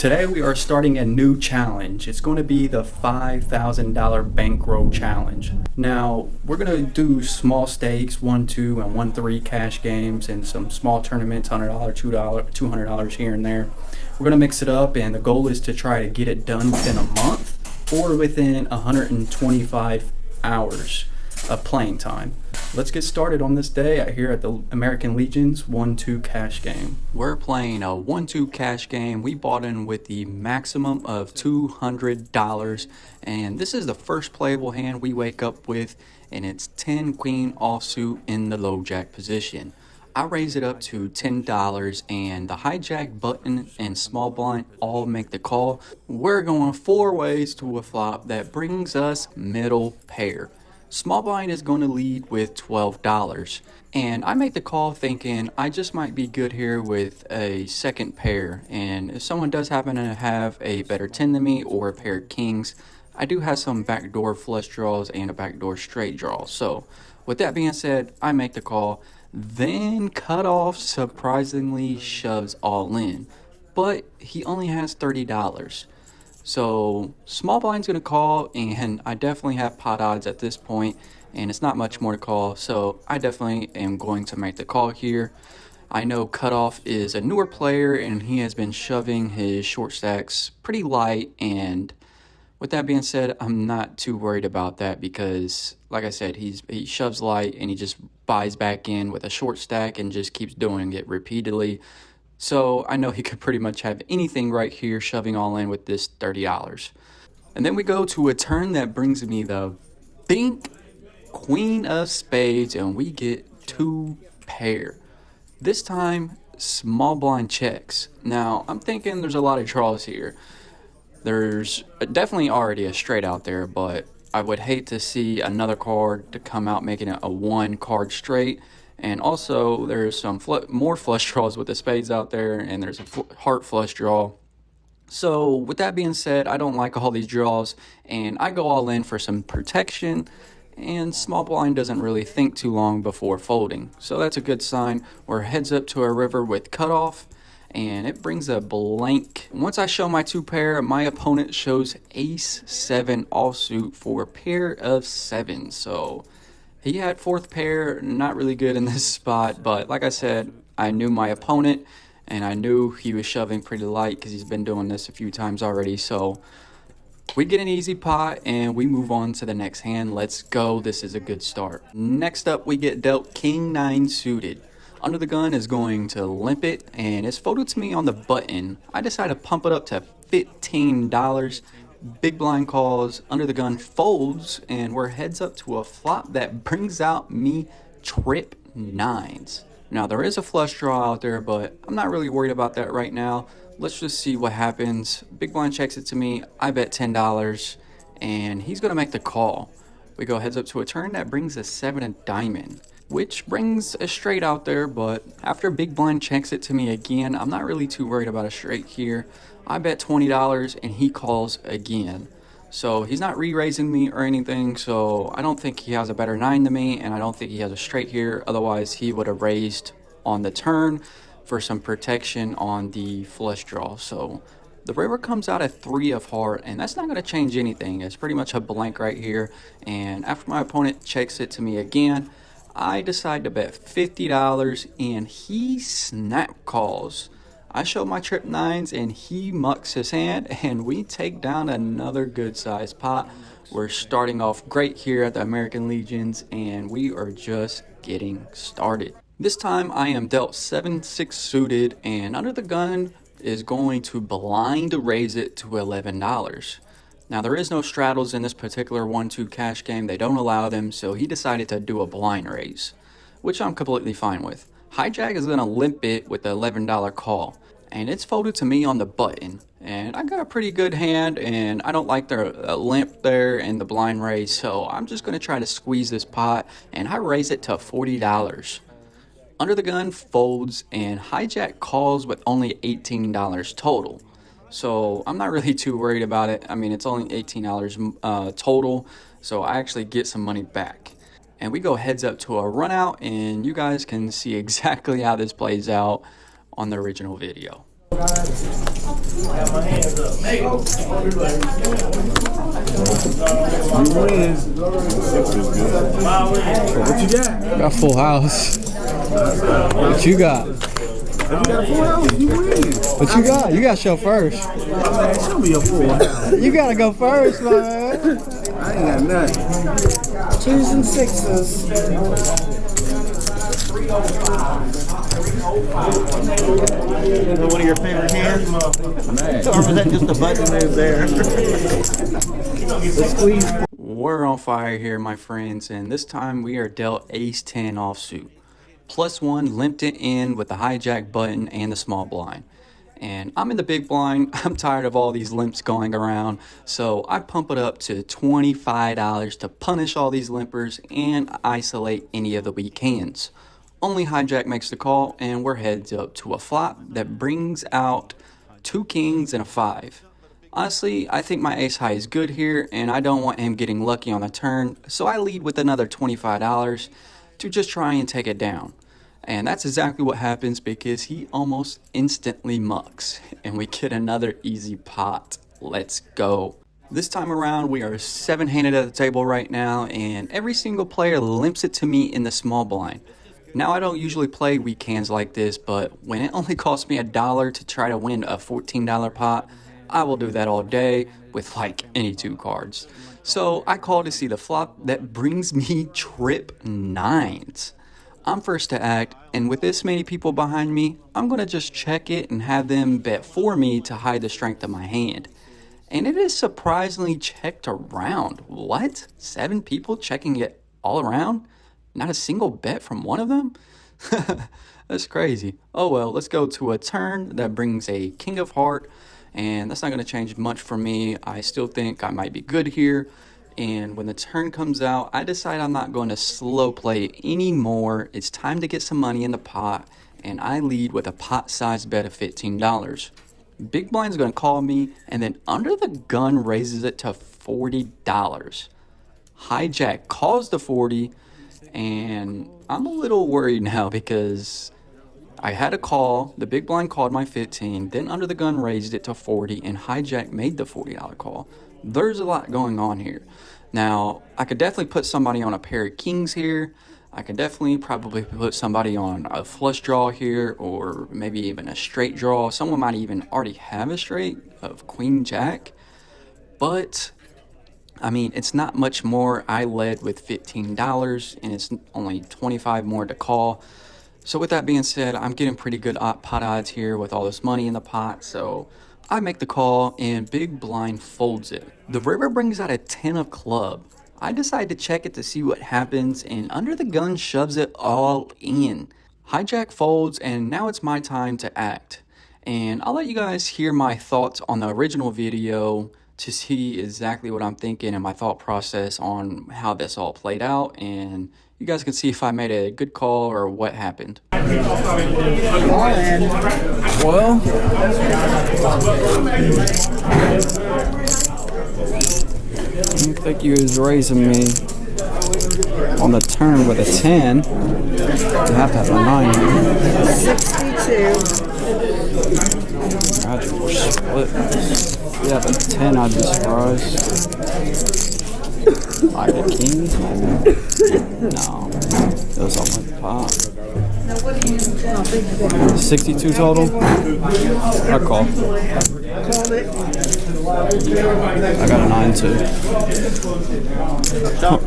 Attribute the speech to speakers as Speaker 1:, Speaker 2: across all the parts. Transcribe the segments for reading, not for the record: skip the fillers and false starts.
Speaker 1: Today we are starting a new challenge. It's going to be the $5,000 bankroll challenge. Now we're going to do small stakes, 1, 2, and 1, 3 cash games, and some small tournaments, $100, $200, $200 here and there. We're going to mix it up, and the goal is to try to get it done within a month or within 125 hours of playing time. Let's get started on this day here at the American Legion's 1-2 cash game. We're playing a 1-2 cash game. We bought in with the maximum of $200, and this is the first playable hand we wake up with, and it's 10 queen offsuit in the low jack position. I raise it up to $10, and the hijack, button, and small blind all make the call. We're going 4 ways to a flop that brings us middle pair. Small blind is going to lead with $12, and I make the call thinking I just might be good here with a second pair, and if someone does happen to have a better 10 than me or a pair of kings, I do have some backdoor flush draws and a backdoor straight draw. So with that being said, I make the call. Then Cutoff surprisingly shoves all in, but he only has $30. So small blind's gonna call, and I definitely have pot odds at this point, and it's not much more to call, so I definitely am going to make the call here. I know Cutoff is a newer player, and he has been shoving his short stacks pretty light, and with that being said, I'm not too worried about that because, like I said, he shoves light and he just buys back in with a short stack and just keeps doing it repeatedly. So I know he could pretty much have anything right here, shoving all in with this $30. And then we go to a turn that brings me the Bink Queen of Spades, and we get 2 pair. This time, small blind checks. Now, I'm thinking there's a lot of draws here. There's definitely already a straight out there, but I would hate to see another card to come out making it a 1 card straight. And also, there's some more flush draws with the spades out there, and there's a heart flush draw. So, with that being said, I don't like all these draws, and I go all in for some protection, and small blind doesn't really think too long before folding. So that's a good sign. We're heads up to a river with Cutoff, and it brings a blank. Once I show my 2 pair, my opponent shows Ace-7 offsuit for a pair of 7. So he had 4th pair, not really good in this spot, but like I said, I knew my opponent, and I knew he was shoving pretty light because he's been doing this a few times already. So we get an easy pot, and we move on to the next hand. Let's go. This is a good start. Next up, we get dealt King-9 suited. Under the gun is going to limp it, and it's folded to me on the button. I decide to pump it up to $15. Big blind calls, under the gun folds, and we're heads up to a flop that brings out me trip 9s. Now there is a flush draw out there, but I'm not really worried about that right now. Let's just see what happens. Big blind checks it to me. I bet $10, and he's gonna make the call. We go heads up to a turn that brings a 7 of diamond, which brings a straight out there, but after big blind checks it to me again, I'm not really too worried about a straight here. I bet $20, and he calls again. So he's not re-raising me or anything, so I don't think he has a better 9 than me, and I don't think he has a straight here. Otherwise, he would have raised on the turn for some protection on the flush draw. So the river comes out at 3 of heart, and that's not going to change anything. It's pretty much a blank right here, and after my opponent checks it to me again, I decide to bet $50, and he snap calls. I show my trip 9s, and he mucks his hand, and we take down another good sized pot. We're starting off great here at the American Legions, and we are just getting started. This time I am dealt 7-6 suited, and under the gun is going to blind raise it to $11. Now there is no straddles in this particular 1-2 cash game. They don't allow them, so he decided to do a blind raise, which I'm completely fine with. Hijack is going to limp it with the $11 call, and it's folded to me on the button, and I got a pretty good hand, and I don't like the limp there and the blind raise, so I'm just going to try to squeeze this pot, and I raise it to $40. Under the gun folds, and hijack calls with only $18 total. So I'm not really too worried about it. I mean, it's only $18 total, so I actually get some money back. And we go heads up to a run out, and you guys can see exactly how this plays out on the original video.
Speaker 2: win. What you got?
Speaker 1: Got full house. What you got?
Speaker 2: If you got a full house, you win.
Speaker 1: What you got? You got to show first.
Speaker 2: Man, show me a full house.
Speaker 1: You got to go first, man.
Speaker 2: I ain't got nothing.
Speaker 3: 2s and 6s.
Speaker 4: One of your favorite hands?
Speaker 2: Man.
Speaker 4: Or was that just a button move there? The squeeze.
Speaker 1: We're on fire here, my friends, and this time we are dealt ace-10 offsuit. +1 limped it in with the hijack button and the small blind. And I'm in the big blind. I'm tired of all these limps going around, so I pump it up to $25 to punish all these limpers and isolate any of the weak hands. Only hijack makes the call, and we're heads up to a flop that brings out 2 kings and a 5. Honestly, I think my ace high is good here, and I don't want him getting lucky on the turn, so I lead with another $25 to just try and take it down. And that's exactly what happens because he almost instantly mucks, and we get another easy pot. Let's go. This time around, we are 7-handed at the table right now, and every single player limps it to me in the small blind. Now, I don't usually play weak hands like this, but when it only costs me $1 to try to win a $14 pot, I will do that all day with like any 2 cards. So I call to see the flop that brings me trip 9s. I'm first to act, and with this many people behind me, I'm going to just check it and have them bet for me to hide the strength of my hand. And it is surprisingly checked around. What? 7 people checking it all around? Not a single bet from one of them? That's crazy. Oh well, let's go to a turn that brings a king of heart, and that's not going to change much for me. I still think I might be good here, and when the turn comes out, I decide I'm not going to slow play anymore. It's time to get some money in the pot, and I lead with a pot size bet of $15. Big blind's going to call me, and then under the gun raises it to $40. Hijack calls the 40, and I'm a little worried now because I had a call, the big blind called my 15, then under the gun raised it to 40, and hijack made the $40 call. There's a lot going on here. Now, I could definitely put somebody on a pair of kings here. I could definitely probably put somebody on a flush draw here, or maybe even a straight draw. Someone might even already have a straight of queen jack, but I mean, it's not much more. I led with $15, and it's only 25 more to call. So with that being said, I'm getting pretty good pot odds here with all this money in the pot. So I make the call, and big blind folds it. The river brings out a 10 of club. I decide to check it to see what happens, and under the gun shoves it all in. Hijack folds, and now it's my time to act. And I'll let you guys hear my thoughts on the original video to see exactly what I'm thinking and my thought process on how this all played out, and you guys can see if I made a good call or what happened.
Speaker 3: Well,
Speaker 1: I didn't think you was raising me on the turn with a 10. You have to have a 9.
Speaker 3: 62.
Speaker 1: Imagine we're split. Yeah, but 10, I'd be surprised. Like a king? No. Those all went pop. 62 total? I call.
Speaker 3: Called it.
Speaker 1: I got a 9 too.
Speaker 4: Wow.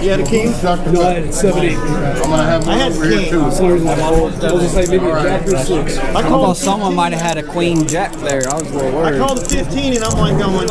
Speaker 4: You had a king?
Speaker 2: No, I had 70. I'm gonna have one over here too.
Speaker 3: I was just like maybe a jack or 6.
Speaker 1: I thought someone might have had a queen jack there. I was a little
Speaker 4: I
Speaker 1: worried.
Speaker 4: called the 15 and I'm like going,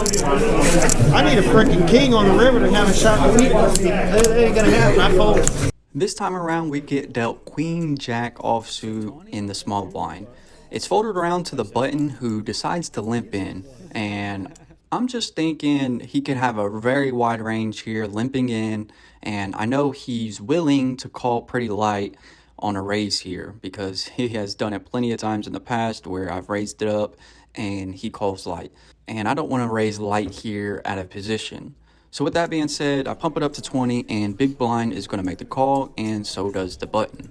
Speaker 4: I need a freaking king on the river to have a shot to beat those people. That ain't gonna happen. I fold.
Speaker 1: This time around, we get dealt queen jack offsuit in the small blind. It's folded around to the button, who decides to limp in, and I'm just thinking he could have a very wide range here, limping in, and I know he's willing to call pretty light on a raise here because he has done it plenty of times in the past where I've raised it up and he calls light. And I don't want to raise light here out of position. So with that being said, I pump it up to 20 and big blind is going to make the call, and so does the button.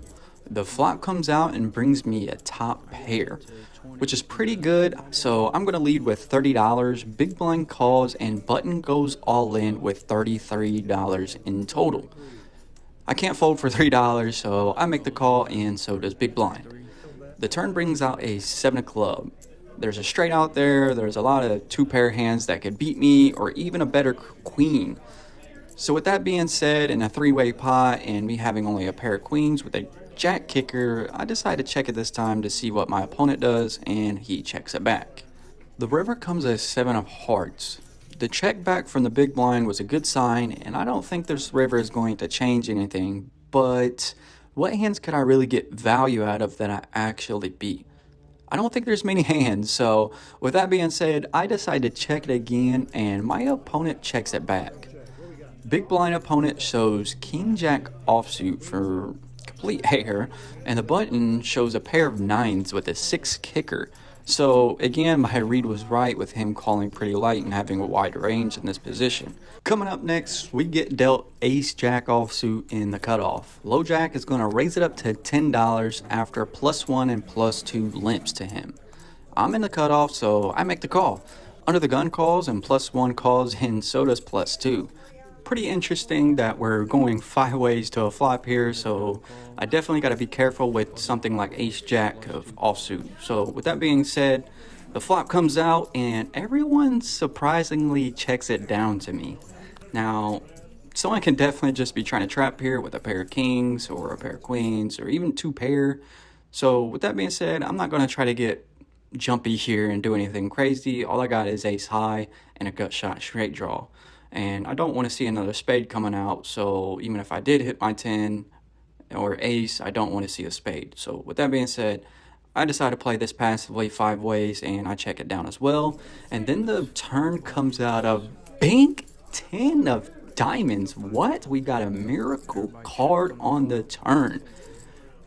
Speaker 1: The flop comes out and brings me a top pair, which is pretty good. So I'm going to lead with $30. Big blind calls and button goes all in with $33 in total. I can't fold for $3, so I make the call, and so does big blind. The turn brings out a 7 of club. There's a straight out there. There's a lot of 2-pair hands that could beat me, or even a better queen. So with that being said, in a 3-way pot and me having only a pair of queens with a jack kicker, I decide to check it this time to see what my opponent does, and he checks it back. The river comes as 7 of hearts. The check back from the big blind was a good sign, and I don't think this river is going to change anything, but what hands could I really get value out of that I actually beat? I don't think there's many hands, so with that being said, I decide to check it again, and my opponent checks it back. Big blind opponent shows king jack offsuit for complete air, and the button shows a pair of 9s with a 6 kicker. So again, my read was right with him calling pretty light and having a wide range in this position. Coming up next, we get dealt ace jack offsuit in the cutoff. Low jack is going to raise it up to $10 after +1 and +2 limps to him. I'm in the cutoff, so I make the call. Under the gun calls and +1 calls, and so does +2. Pretty interesting that we're going 5 ways to a flop here, so I definitely got to be careful with something like ace jack of offsuit. So with that being said, the flop comes out and everyone surprisingly checks it down to me. Now, someone can definitely just be trying to trap here with a pair of kings or a pair of queens or even 2 pair. So with that being said, I'm not going to try to get jumpy here and do anything crazy. All I got is ace high and a gut shot straight draw. And I don't want to see another spade coming out, so even if I did hit my 10 or ace, I don't want to see a spade. So with that being said, I decide to play this passively 5 ways, and I check it down as well. And then the turn comes out of bank 10 of diamonds. What? We got a miracle card on the turn.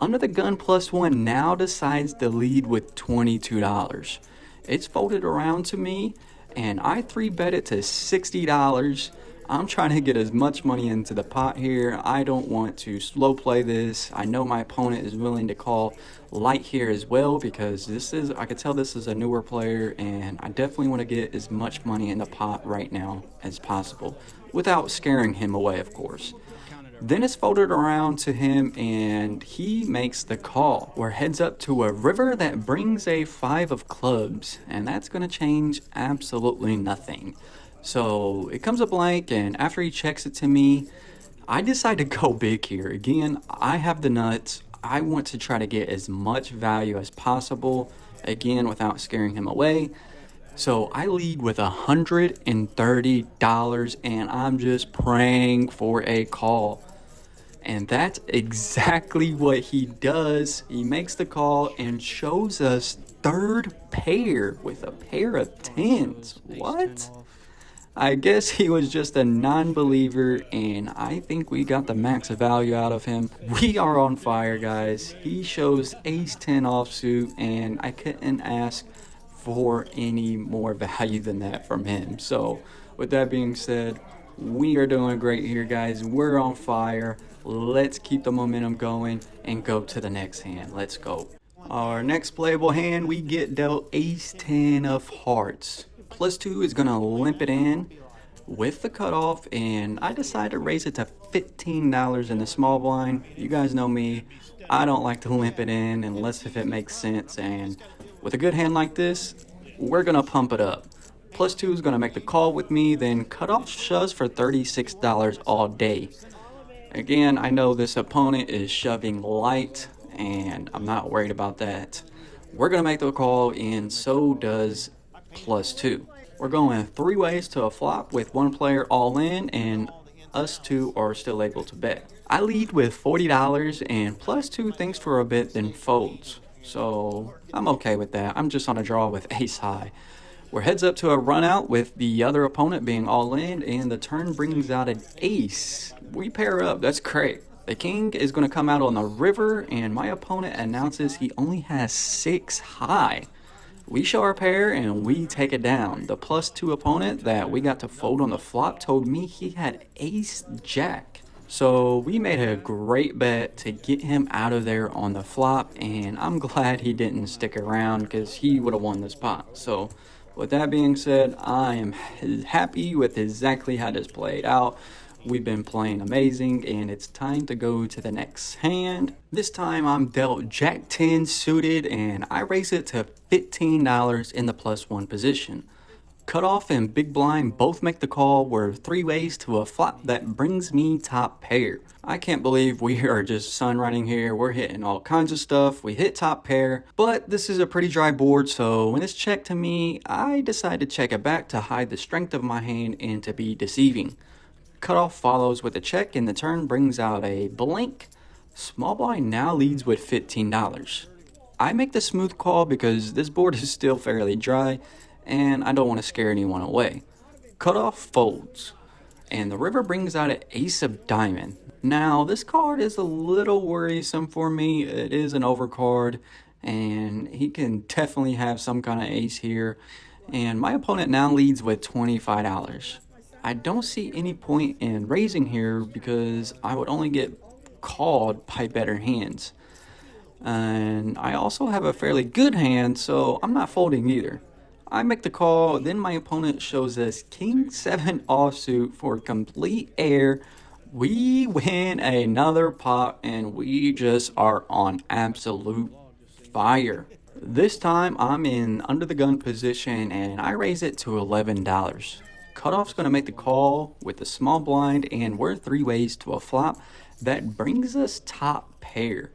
Speaker 1: Under the gun +1 now decides to lead with $22. It's folded around to me, and I 3-bet it to $60. I'm trying to get as much money into the pot here. I don't want to slow play this. I know my opponent is willing to call light here as well, because I could tell this is a newer player, and I definitely want to get as much money in the pot right now as possible without scaring him away, of course. Then it's folded around to him, and he makes the call. We're heads up to a river that brings a 5 of clubs, and that's going to change absolutely nothing. So it comes a blank, and after he checks it to me, I decide to go big here. Again, I have the nuts. I want to try to get as much value as possible, again, without scaring him away. So I lead with $130, and I'm just praying for a call. And that's exactly what he does. He makes the call and shows us 3rd pair with a pair of 10s. What? I guess he was just a non-believer, and I think we got the max value out of him. We are on fire, guys. He shows ace-10 offsuit, and I couldn't ask for any more value than that from him. So with that being said, we are doing great here, guys. We're on fire. Let's keep the momentum going and go to the next hand. Let's go. Our next playable hand, we get dealt ace-10 of hearts. +2 is going to limp it in with the cutoff, and I decided to raise it to $15 in the small blind. You guys know me. I don't like to limp it in unless if it makes sense, and with a good hand like this, we're going to pump it up. +2 is going to make the call with me, then cutoff shoves for $36 all day. Again, I know this opponent is shoving light, and I'm not worried about that. We're going to make the call, and so does +2. We're going 3 ways to a flop with 1 player all in, and us 2 are still able to bet. I lead with $40, and +2 thinks for a bit, then folds. So I'm okay with that. I'm just on a draw with ace high. We're heads up to a run out with the other opponent being all in, and the turn brings out an ace. We pair up. That's great. The king is going to come out on the river, and my opponent announces he only has 6 high. We show our pair and we take it down. The +2 opponent that we got to fold on the flop told me he had ace jack. So we made a great bet to get him out of there on the flop, and I'm glad he didn't stick around because he would have won this pot. So with that being said, I am happy with exactly how this played out. We've been playing amazing, and it's time to go to the next hand. This time I'm dealt Jack 10 suited, and I raise it to $15 in the +1 position. Cutoff and big blind both make the call. We're 3 ways to a flop that brings me top pair. I can't believe we are just sun running here. We're hitting all kinds of stuff. We hit top pair, but this is a pretty dry board, so when it's checked to me, I decide to check it back to hide the strength of my hand and to be deceiving. Cutoff follows with a check, and the turn brings out a blank. Small blind now leads with $15. I make the smooth call because this board is still fairly dry, and I don't want to scare anyone away. Cutoff folds, and the river brings out an ace of diamond. Now, this card is a little worrisome for me. It is an overcard, and he can definitely have some kind of ace here. And my opponent now leads with $25. I don't see any point in raising here because I would only get called by better hands. And I also have a fairly good hand, so I'm not folding either. I make the call, then my opponent shows us King 7 offsuit for complete air. We win another pot, and we just are on absolute fire. This time I'm in under the gun position, and I raise it to $11. Cutoff's going to make the call with the small blind, and we're 3 ways to a flop that brings us top pair.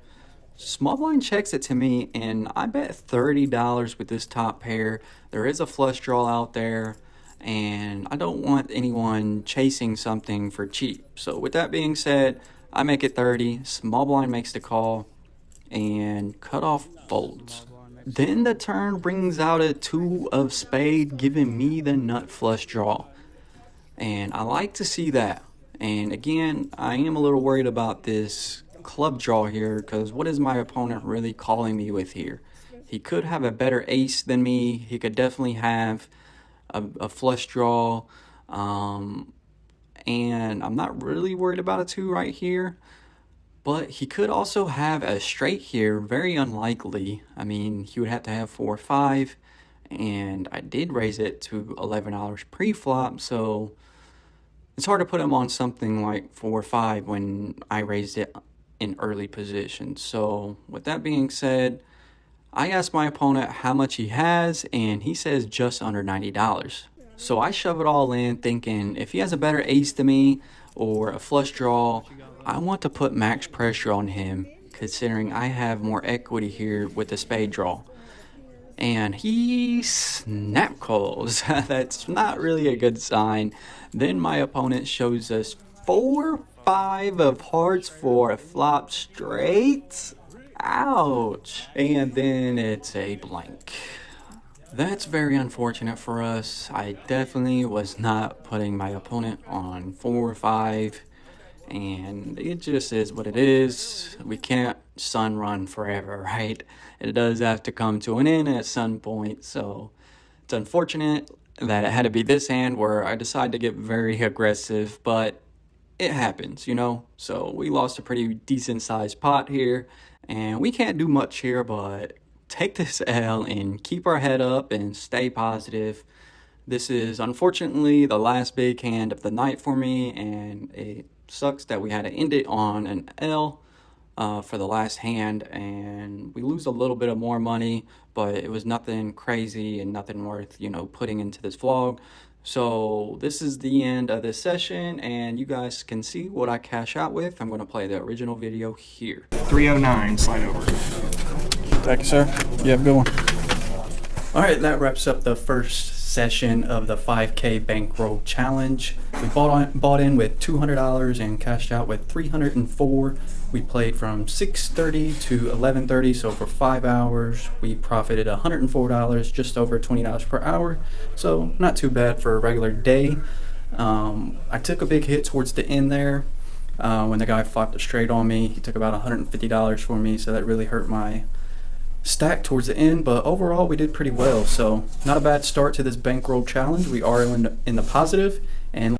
Speaker 1: Small blind checks it to me, and I bet $30 with this top pair. There is a flush draw out there, and I don't want anyone chasing something for cheap. So with that being said, I make it 30. Small blind makes the call, and cutoff folds. Then the turn brings out a 2 of spade, giving me the nut flush draw. And I like to see that. And again, I am a little worried about this club draw here, because what is my opponent really calling me with here? He could have a better ace than me. He could definitely have a flush draw, and I'm not really worried about a 2 right here, but he could also have a straight here. Very unlikely. I mean, he would have to have 4 or 5, and I did raise it to $11 pre-flop, so it's hard to put him on something like 4 or 5 when I raised it in early position. So with that being said, I asked my opponent how much he has, and he says just under $90. So I shove it all in, thinking if he has a better ace than me or a flush draw, I want to put max pressure on him, considering I have more equity here with the spade draw. And he snap calls. That's not really a good sign. Then my opponent shows us 4, 5 of hearts for a flop straight. Ouch. And then it's a blank. That's very unfortunate for us. I definitely was not putting my opponent on 4 or 5. And it just is what it is. We can't sun run forever, right? It does have to come to an end at some point. So it's unfortunate that it had to be this hand where I decided to get very aggressive, but it happens, you know? So we lost a pretty decent sized pot here, and we can't do much here but take this L and keep our head up and stay positive. This is unfortunately the last big hand of the night for me, and it sucks that we had to end it on an L for the last hand, and we lose a little bit of more money, but it was nothing crazy and nothing worth, you know, putting into this vlog. So this is the end of this session, and you guys can see what I cash out with. I'm going to play the original video here.
Speaker 5: 309, slide over.
Speaker 3: Thank you, sir. You have a good one.
Speaker 1: All right, that wraps up the first session of the 5K Bankroll Challenge. We bought in with $200 and cashed out with $304. We played from 6:30 to 11:30, so for 5 hours we profited $104, just over $20 per hour. So not too bad for a regular day. I took a big hit towards the end there when the guy flopped it straight on me. He took about $150 for me, so that really hurt my stacked towards the end, but overall we did pretty well. So not a bad start to this bankroll challenge. We are in the positive, and